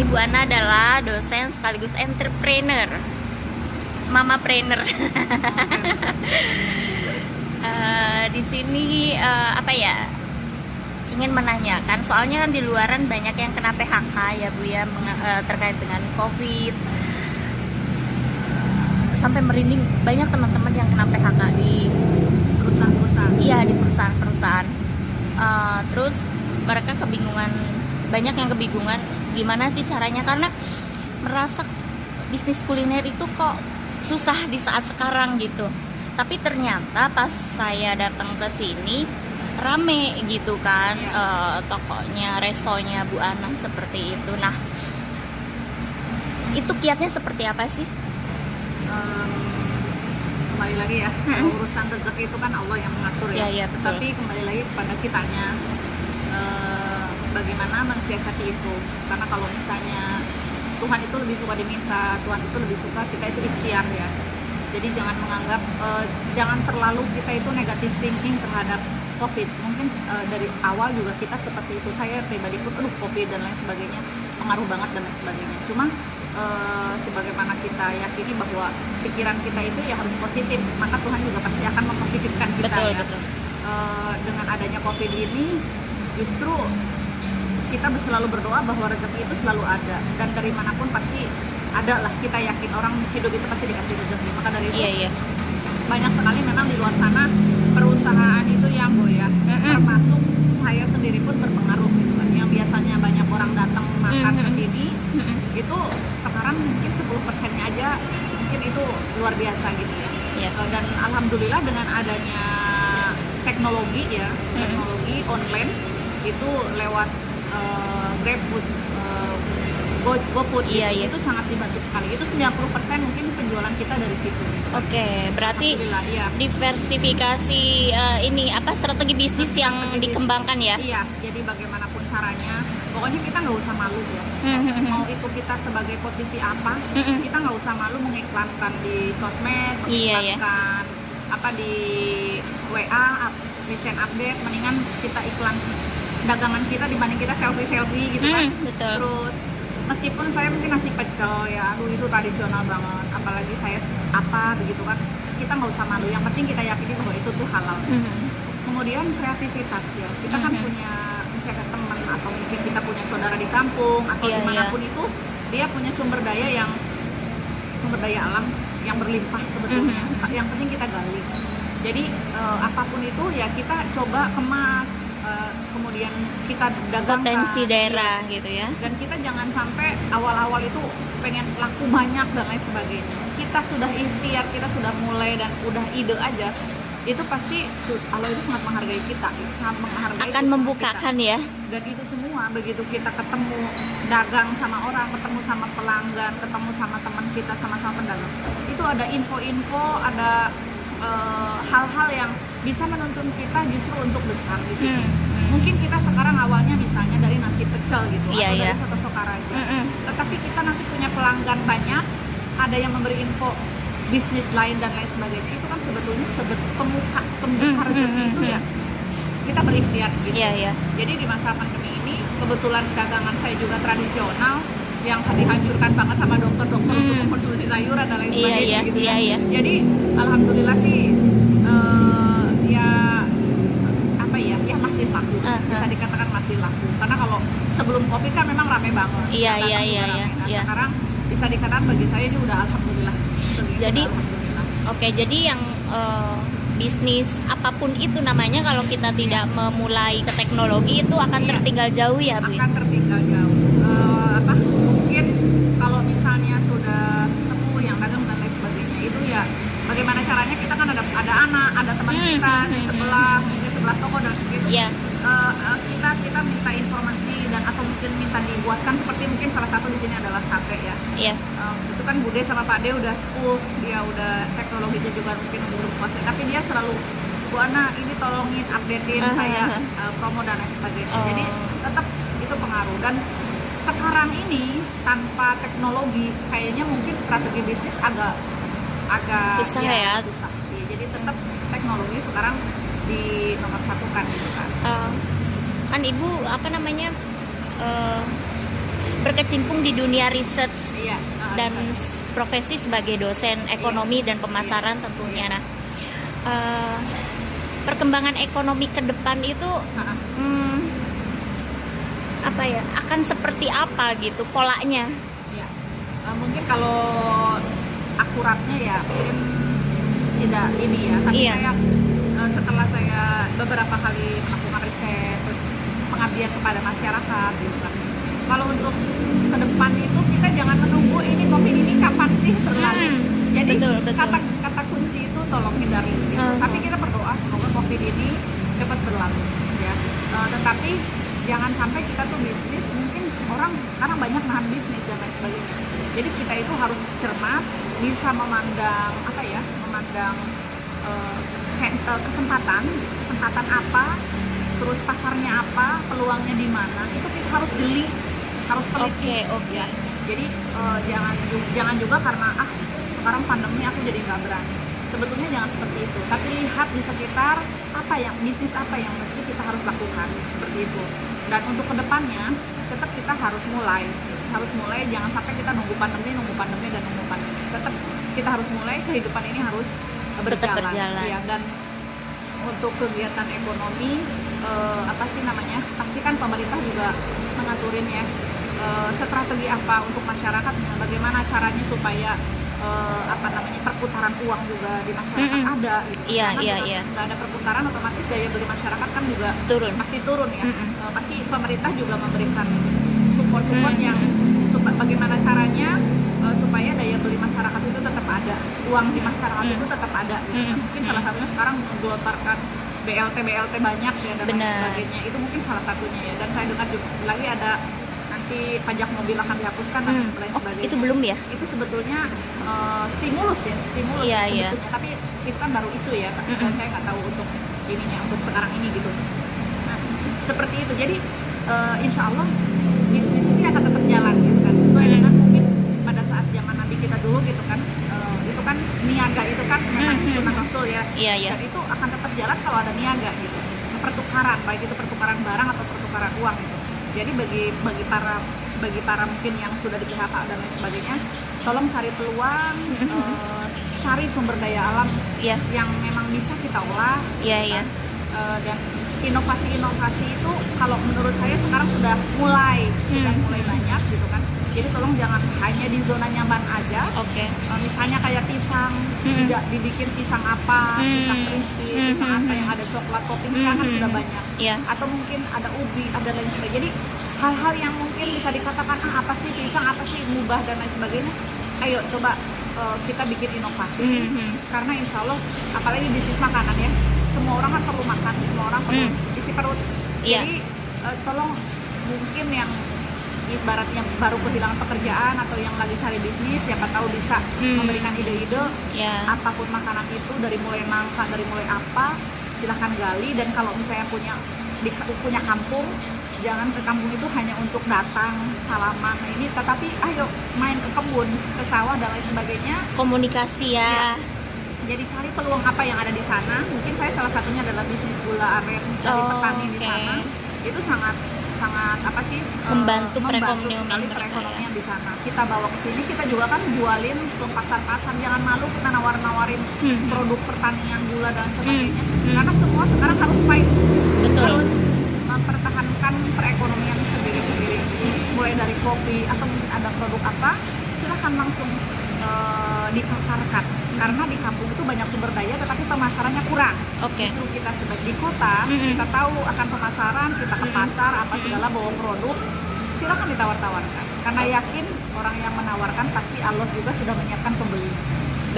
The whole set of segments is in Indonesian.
Ibu Ana adalah dosen sekaligus entrepreneur, mama trainer. Di sini apa ya? Ingin menanyakan, soalnya kan di luaran banyak yang kena PHK ya Bu ya, terkait dengan COVID. Sampai merinding, banyak teman-teman yang kena PHK di perusahaan-perusahaan. Iya, di perusahaan-perusahaan. Terus mereka kebingungan, banyak yang kebingungan gimana sih caranya, karena merasa bisnis kuliner itu kok susah di saat sekarang gitu. Tapi ternyata pas saya datang ke sini rame gitu kan, tokonya, restonya Bu Ana seperti itu. Nah, itu kiatnya seperti apa sih? Kembali lagi ya, kalau urusan rezeki itu kan Allah yang mengatur ya. Iya, betul. Tapi kembali lagi kepada kitanya, bagaimana mensiasati itu. Karena kalau misalnya Tuhan itu lebih suka diminta, Tuhan itu lebih suka kita itu ikhtiar ya. Jadi jangan menganggap, jangan terlalu kita itu negatif thinking terhadap COVID. Mungkin dari awal juga kita seperti itu. Saya pribadi pun, COVID dan lain sebagainya pengaruh banget dan lain sebagainya. Cuma sebagaimana kita yakini bahwa pikiran kita itu ya harus positif, maka Tuhan juga pasti akan mempositifkan kita. Betul, ya. betul. Dengan adanya COVID ini, justru kita selalu berdoa bahwa rezeki itu selalu ada, dan dari manapun pasti ada lah. Kita yakin orang hidup itu pasti dikasih rezeki. Maka dari itu banyak sekali memang di luar sana perusahaan itu yang goyah, termasuk saya sendiri pun berpengaruh gitu kan. Yang biasanya banyak orang datang makan ke sini, itu sekarang mungkin 10%-nya aja mungkin itu luar biasa gitu ya. Dan alhamdulillah dengan adanya teknologi ya, teknologi online itu lewat GrabFood, GoFood itu sangat dibantu sekali. Itu 90% mungkin penjualan kita dari situ. Oke, berarti diversifikasi ini apa, strategi bisnis yang dikembangkan ya? Iya, jadi bagaimanapun caranya, pokoknya kita nggak usah malu ya. Mau itu kita sebagai posisi apa, kita nggak usah malu mengiklankan di sosmed, mengiklankan apa di WA, recent update. Mendingan kita iklan dagangan kita dibanding kita selfie gitu kan. Betul. Terus meskipun saya mungkin nasi pecel ya, itu tradisional banget, apalagi saya apa begitu kan, kita nggak usah malu. Yang penting kita yakini bahwa itu tuh halal. Kemudian kreativitas ya, kita kan punya misalkan teman atau mungkin kita punya saudara di kampung atau dimanapun itu, dia punya sumber daya alam yang berlimpah sebetulnya. Yang penting kita gali. Jadi apapun itu ya kita coba kemas, kemudian kita dagangkan potensi daerah gitu ya. Dan kita jangan sampai awal-awal itu pengen laku banyak dan lain sebagainya. Kita sudah ikhtiar, kita sudah mulai dan udah ide aja, itu pasti Allah itu sangat menghargai kita, sangat menghargai, akan membukakan kita. Ya. Dan itu semua begitu kita ketemu dagang sama orang, ketemu sama pelanggan, ketemu sama teman kita, sama-sama pedagang, itu ada info-info, ada hal-hal yang bisa menuntun kita justru untuk besar di sini. Mungkin kita sekarang awalnya misalnya dari nasi pecel gitu, atau dari soto Sokaraja, tetapi kita nanti punya pelanggan banyak, ada yang memberi info bisnis lain dan lain sebagainya. Itu kan sebetulnya pembuka rezeki itu ya. Kita berikhtiar gitu. Jadi di masa pandemi ini kebetulan dagangan saya juga tradisional yang dihancurkan banget sama dokter-dokter untuk mengkonsumsi sayuran dan lain sebagainya gitu kan. Jadi alhamdulillah sih ya masih laku. Bisa dikatakan masih laku. Karena kalau sebelum Covid kan memang rame banget. Nah, sekarang bisa dikatakan bagi saya ini udah alhamdulillah. Jadi jadi yang bisnis apapun itu namanya, kalau kita tidak memulai ke teknologi itu akan tertinggal jauh ya Bu? Akan tertinggal jauh. Mungkin kalau misalnya sudah sepuh yang dagang dan lain sebagainya, itu ya bagaimana caranya, kita kan ada anak, ada teman kita di sebelah toko dan sebagainya. Kita minta informasi dan atau mungkin minta dibuatkan, seperti mungkin salah satu di sini adalah sate ya. Itu kan Bude sama Pak De udah sepuh, dia udah teknologinya juga mungkin belum kuasai, tapi dia selalu, Bu Ana ini tolongin updatein saya promo dan lain sebagainya. Jadi tetap itu pengaruh. Dan sekarang ini tanpa teknologi kayaknya mungkin strategi bisnis agak susah ya. Susah. Jadi tetap teknologi sekarang di nomor satu kan gitu kan. Kan Ibu apa namanya berkecimpung di dunia riset Iya. dan profesi sebagai dosen ekonomi dan pemasaran tentunya. Nah, perkembangan ekonomi ke depan itu apa ya, akan seperti apa gitu polanya? Ya, mungkin kalau akuratnya ya mungkin tidak ini ya, tapi Iya. saya setelah saya beberapa kali melakukan riset terus pengabdian kepada masyarakat gitu kan. Kalau untuk ke depan itu kita jangan menunggu ini COVID ini kapan sih berlalu. Jadi betul. kata kunci itu tolong hindari gitu. Tapi kita berdoa semoga COVID ini cepat berlalu ya. Tetapi jangan sampai kita tuh bisnis, mungkin orang sekarang banyak nahan bisnis dan lain sebagainya. Jadi kita itu harus cermat, bisa memandang apa ya, memandang kesempatan apa, terus pasarnya apa, peluangnya di mana, itu kita harus jeli, harus teliti. Oke. Ya. Jadi jangan juga karena sekarang pandemi aku jadi nggak berani. Sebetulnya jangan seperti itu, tapi lihat di sekitar bisnis apa yang mesti kita harus lakukan seperti itu. Dan untuk kedepannya tetap kita harus mulai, jangan sampai kita nunggu pandemi. Tetap kita harus mulai, kehidupan ini harus berjalan. Ya, dan untuk kegiatan ekonomi pasti kan pemerintah juga mengaturin ya strategi apa untuk masyarakat, bagaimana caranya supaya perputaran uang juga di masyarakat ada gitu. Iya. Nggak ada perputaran, otomatis daya beli masyarakat kan juga pasti turun ya. Pasti pemerintah juga memberikan support yang bagaimana caranya supaya daya beli masyarakat itu tetap ada, uang di masyarakat itu tetap ada gitu. Mungkin salah satunya sekarang menggelontorkan BLT banyak ya dan lain sebagainya, itu mungkin salah satunya ya. Dan saya dengar juga lagi ada nanti pajak mobil akan dihapuskan dan lain sebagainya. Itu belum ya? Itu sebetulnya stimulus sebetulnya. Iya. Tapi itu kan baru isu ya, tapi saya nggak tahu untuk sekarang ini gitu. Nah, seperti itu. Jadi insya Allah bisnis ini akan tetap jalan gitu kan, sesuai dengan mungkin pada saat zaman Nabi kita dulu gitu kan. Itu kan niaga itu kan memang sunnah Rasul ya. Iya. Dan itu akan tetap jalan kalau ada niaga gitu. Pertukaran, baik itu pertukaran barang atau pertukaran uang gitu. Jadi bagi para mungkin yang sudah di PHK dan lain sebagainya, tolong cari peluang, cari sumber daya alam yang memang bisa kita olah. Iya. Dan inovasi itu kalau menurut saya sekarang sudah mulai banyak gitu kan. Jadi tolong jangan hanya di zona nyaman aja. Misalnya kayak pisang, tidak dibikin pisang apa, pisang crispy, pisang apa yang ada coklat topping, sekarang sudah banyak. Atau mungkin ada ubi, ada lain sebagainya. Jadi hal-hal yang mungkin bisa dikatakan apa sih pisang, apa sih mubah dan lain sebagainya. Ayo coba kita bikin inovasi. Karena insya Allah, apalagi bisnis makanan ya, semua orang kan perlu makan, semua orang perlu isi perut. Jadi tolong mungkin yang ibaratnya baru kehilangan pekerjaan atau yang lagi cari bisnis, siapa tahu bisa memberikan ide-ide apapun makanan itu, dari mulai nangka, dari mulai apa, silahkan gali. Dan kalau misalnya punya kampung, jangan ke kampung itu hanya untuk datang salaman ini, tetapi ayo main ke kebun, ke sawah dan lain sebagainya. Komunikasi ya. Jadi cari peluang apa yang ada di sana. Mungkin saya salah satunya adalah bisnis gula aren dari petani di sana. Itu sangat membantu sekali perekonomian di sana. Kita bawa ke sini, kita juga kan jualin ke pasar-pasar. Jangan malu kita nawarin produk pertanian gula dan sebagainya. Karena semua sekarang harus fight, harus mempertahankan perekonomian sendiri-sendiri. Mulai dari kopi atau ada produk apa, silahkan langsung dipasarkan. Karena di kampung itu banyak sumber daya, tetapi pemasarannya kurang. Justru kita sebagai di kota, kita tahu akan pemasaran, kita ke pasar, apa segala bawa produk, silakan ditawar-tawarkan. Karena yakin orang yang menawarkan pasti Allah juga sudah menyiapkan pembeli.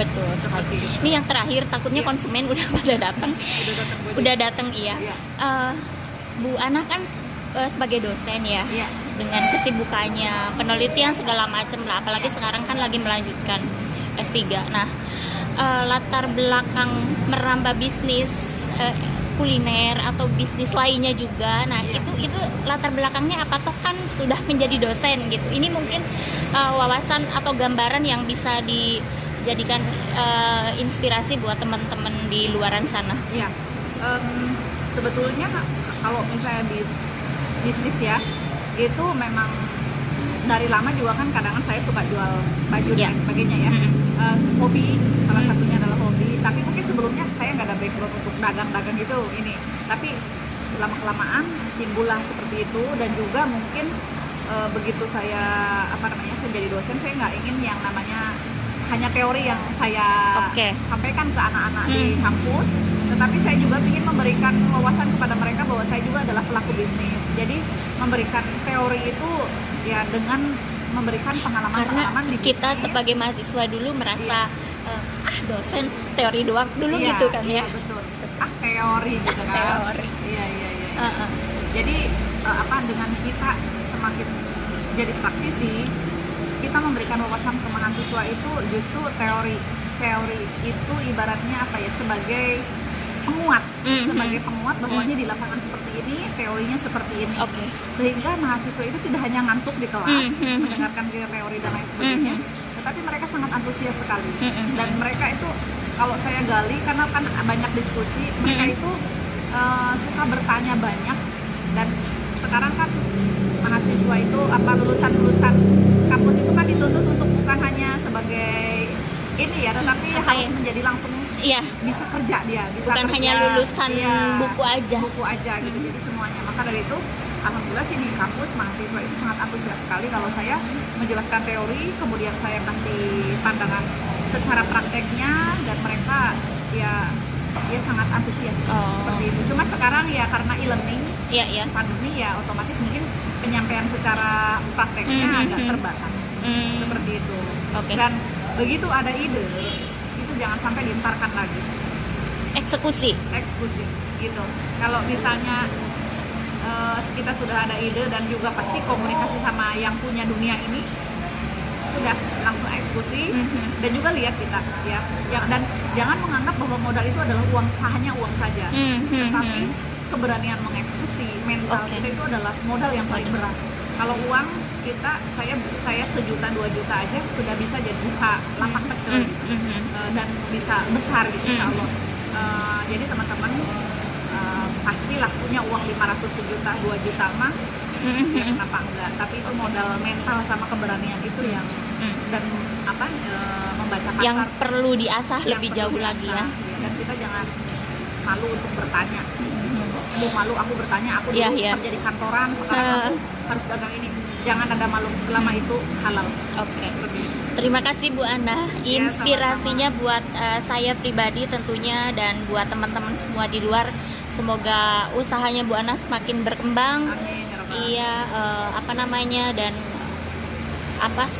Betul sekali. Ini yang terakhir, takutnya konsumen udah pada datang. Udah datang iya. Bu Ana kan sebagai dosen ya, dengan kesibukannya, penelitian segala macam lah, apalagi sekarang kan lagi melanjutkan S3. Nah, latar belakang merambah bisnis kuliner atau bisnis lainnya juga. Nah, itu latar belakangnya apa? Toh kan sudah menjadi dosen gitu. Ini mungkin wawasan atau gambaran yang bisa dijadikan inspirasi buat teman-teman di luaran sana. Iya. Sebetulnya kalau misalnya bisnis ya, itu memang dari lama juga kan kadang saya suka jual baju Iya. dan sebagainya ya. Hobi, salah satunya adalah hobi. Tapi mungkin sebelumnya saya nggak ada background untuk dagang-dagang gitu ini. Tapi lama-kelamaan timbullah seperti itu, dan juga mungkin begitu saya saya jadi dosen, saya nggak ingin yang namanya hanya teori yang saya Oke. sampaikan ke anak-anak di kampus, tetapi saya juga ingin memberikan wawasan kepada mereka bahwa saya juga adalah pelaku bisnis. Jadi memberikan teori itu ya dengan memberikan Karena pengalaman-pengalaman di kita bisnis. sebagai mahasiswa dulu merasa dosen teori doang dulu Iya, gitu kan iya, ya. betul. Teori gitu kan. Teori. Iya. Jadi dengan kita semakin jadi praktisi, kita memberikan wawasan ke mahasiswa itu justru teori itu ibaratnya sebagai penguat, sebagai penguat bahwa ini di lapangan seperti ini, teorinya seperti ini. Oke. Sehingga mahasiswa itu tidak hanya ngantuk di kelas mendengarkan teori dan lain sebagainya, tetapi mereka sangat antusias sekali. Dan mereka itu kalau saya gali, karena kan banyak diskusi, mereka itu suka bertanya banyak. Dan sekarang kan mahasiswa itu lulusan kampus itu kan dituntut untuk bukan hanya sebagai ini ya, tetapi harus menjadi langsung bisa kerja dia, bisa Bukan kerja, hanya lulusan buku aja. Gitu. Jadi semuanya. Maka dari itu alhamdulillah sih di kampus mahasiswa itu sangat antusias sekali kalau saya menjelaskan teori, kemudian saya kasih pandangan secara prakteknya, dan mereka ya sangat antusias seperti itu. Cuma sekarang ya karena e-learning, pandemi ya otomatis mungkin penyampaian secara prakteknya agak terbatas. Seperti itu. Oke. Dan begitu ada ide, itu jangan sampai dientarkan lagi. Eksekusi. Gitu. Kalau misalnya kita sudah ada ide dan juga pasti komunikasi sama yang punya dunia ini, sudah langsung eksekusi dan juga lihat kita ya. Dan jangan menganggap bahwa modal itu adalah hanya uang saja. Tapi keberanian mengeksekusi mental kita itu adalah modal yang paling berat. Kalau uang kita, saya 1 juta 2 juta aja sudah bisa jadi buka lapak kecil gitu. Dan bisa besar gitu insya Allah. Jadi teman-teman pastilah punya uang 500 sejuta 2 juta mah ya kenapa enggak, tapi itu modal mental sama keberanian itu yang dan membaca pasar yang perlu diasah lebih jauh lagi ya. Dan kita jangan malu untuk bertanya. Malu aku bertanya, aku dulu kerja di kantoran, sekarang aku harus dagang ini. Jangan ada malu, selama itu halal. Oke. Terima kasih Bu Ana, inspirasinya buat saya pribadi tentunya, dan buat teman-teman semua di luar. Semoga usahanya Bu Ana semakin berkembang. Amin, ya Rabbal. Iya, dan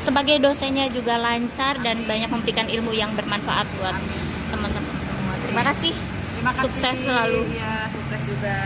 sebagai dosennya juga lancar dan banyak memberikan ilmu yang bermanfaat buat teman-teman semua. Terima kasih. Terima kasih. Sukses selalu. Ya, sukses juga.